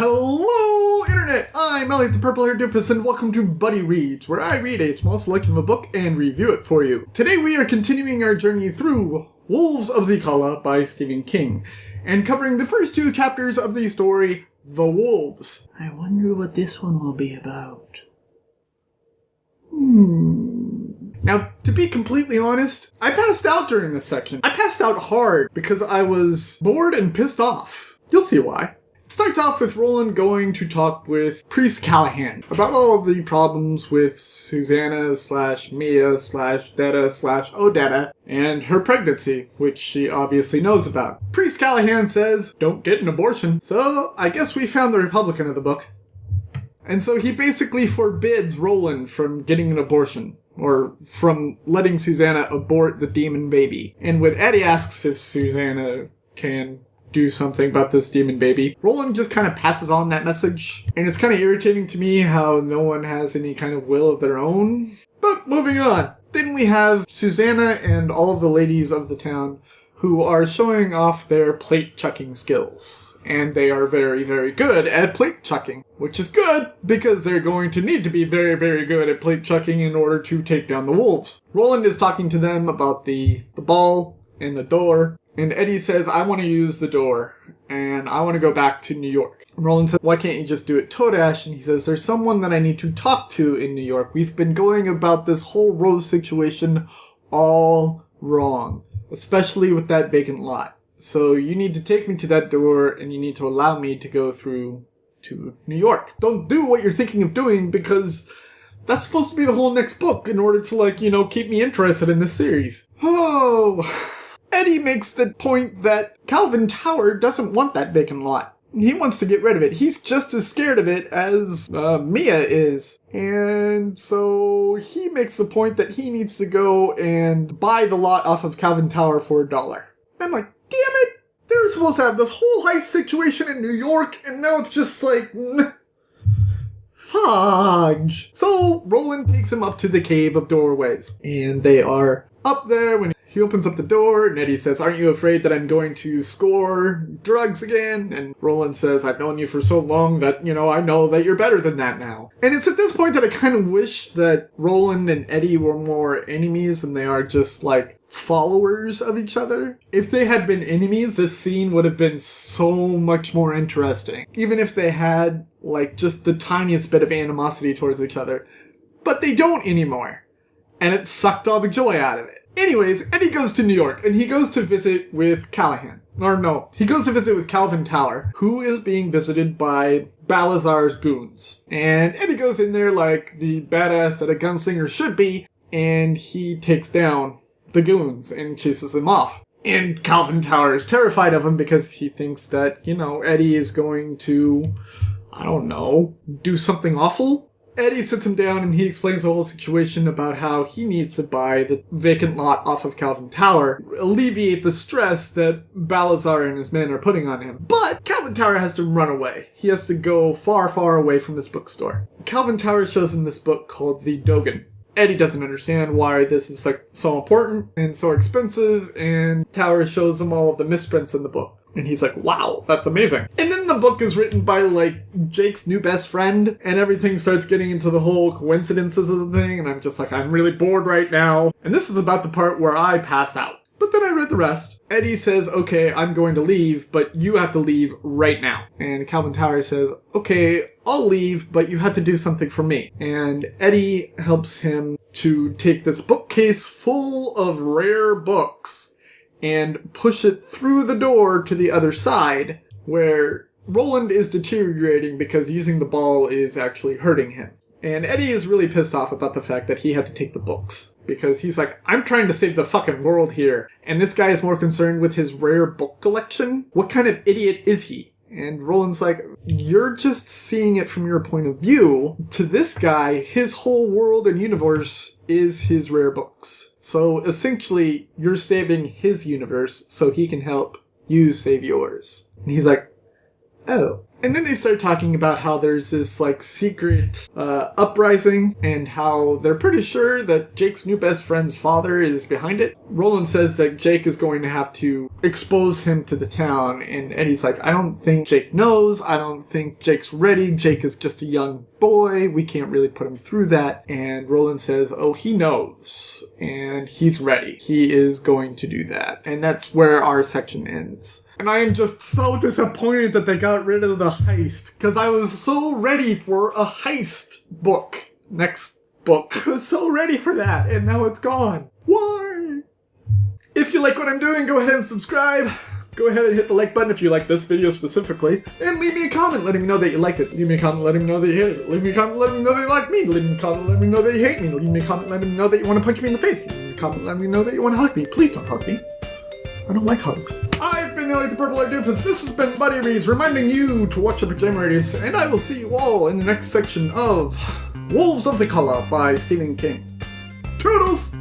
Hello, Internet! I'm Elliot the Purple-Haired Doofus, and welcome to Buddy Reads, where I read a small selection of a book and review it for you. Today we are continuing our journey through Wolves of the Calla by Stephen King, and covering the first two chapters of the story, The Wolves. I wonder what this one will be about. Now, to be completely honest, I passed out during this section. I passed out hard because I was bored and pissed off. You'll see why. It starts off with Roland going to talk with Priest Callahan about all of the problems with Susanna/Mia/Detta/Odetta and her pregnancy, which she obviously knows about. Priest Callahan says, "Don't get an abortion." So I guess we found the Republican of the book. And so he basically forbids Roland from getting an abortion, or from letting Susanna abort the demon baby. And when Eddie asks if Susanna can do something about this demon baby, Roland just kind of passes on that message. And it's kind of irritating to me how no one has any kind of will of their own. But moving on. Then we have Susanna and all of the ladies of the town who are showing off their plate chucking skills. And they are very, very good at plate chucking, which is good because they're going to need to be very, very good at plate chucking in order to take down the wolves. Roland is talking to them about the ball and the door. And Eddie says, "I want to use the door, and I want to go back to New York." And Roland says, "Why can't you just do it Todash?" And he says, "There's someone that I need to talk to in New York. We've been going about this whole Rose situation all wrong, especially with that vacant lot. So you need to take me to that door, and you need to allow me to go through to New York. Don't do what you're thinking of doing, because that's supposed to be the whole next book in order to, keep me interested in this series." Oh... Eddie makes the point that Calvin Tower doesn't want that vacant lot. He wants to get rid of it. He's just as scared of it as Mia is. And so he makes the point that he needs to go and buy the lot off of Calvin Tower for $1. I'm like, damn it! They were supposed to have this whole heist situation in New York, and now it's just like... fudge. So Roland takes him up to the Cave of Doorways. And they are up there when he opens up the door, and Eddie says, "Aren't you afraid that I'm going to score drugs again?" And Roland says, "I've known you for so long that, I know that you're better than that now." And it's at this point that I kind of wish that Roland and Eddie were more enemies and they are just, followers of each other. If they had been enemies, this scene would have been so much more interesting. Even if they had, just the tiniest bit of animosity towards each other. But they don't anymore. And it sucked all the joy out of it. Anyways, Eddie goes to New York, and he goes to visit with Callahan. Or no, he goes to visit with Calvin Tower, who is being visited by Balazar's goons. And Eddie goes in there like the badass that a gunslinger should be, and he takes down the goons and chases them off. And Calvin Tower is terrified of him because he thinks that, Eddie is going to, do something awful. Eddie sits him down and he explains the whole situation about how he needs to buy the vacant lot off of Calvin Tower, alleviate the stress that Balazar and his men are putting on him. But Calvin Tower has to run away. He has to go far, far away from this bookstore. Calvin Tower shows him this book called The Dogan. Eddie doesn't understand why this is so important and so expensive, and Tower shows him all of the misprints in the book. And he's like, wow, that's amazing. And then the book is written by, Jake's new best friend, and everything starts getting into the whole coincidences of the thing, and I'm just like, I'm really bored right now. And this is about the part where I pass out. But then I read the rest. Eddie says, "Okay, I'm going to leave, but you have to leave right now." And Calvin Tower says, "Okay, I'll leave, but you have to do something for me." And Eddie helps him to take this bookcase full of rare books and push it through the door to the other side, where Roland is deteriorating because using the ball is actually hurting him. And Eddie is really pissed off about the fact that he had to take the books. Because he's like, I'm trying to save the fucking world here. And this guy is more concerned with his rare book collection? What kind of idiot is he? And Roland's like, you're just seeing it from your point of view. To this guy, his whole world and universe is his rare books. So essentially, you're saving his universe so he can help you save yours. And he's like, oh. And then they start talking about how there's this, like, secret uprising and how they're pretty sure that Jake's new best friend's father is behind it. Roland says that Jake is going to have to expose him to the town, and Eddie's like, I don't think Jake knows. I don't think Jake's ready. Jake is just a young boy. We can't really put him through that. And Roland says, oh, he knows, and he's ready. He is going to do that. And that's where our section ends. And I am just so disappointed that they got rid of the heist, because I was so ready for a heist book. Next book. I was so ready for that, and now it's gone. Why? If you like what I'm doing, go ahead and subscribe. Go ahead and hit the like button if you like this video specifically. And leave me a comment letting me know that you liked it. Leave me a comment letting me know that you hated it. Leave me a comment letting me know that you like me. Leave me a comment letting me know that you hate me. Leave me a comment letting me know that you want to punch me in the face. Leave me a comment letting me know that you want to hug me. Please don't hug me. I don't like hugs. I've been Nelly the Purple Eyed Doofus. This has been Buddy Reads, reminding you to watch Epic Game Radius, and I will see you all in the next section of Wolves of the Calla by Stephen King. Toodles!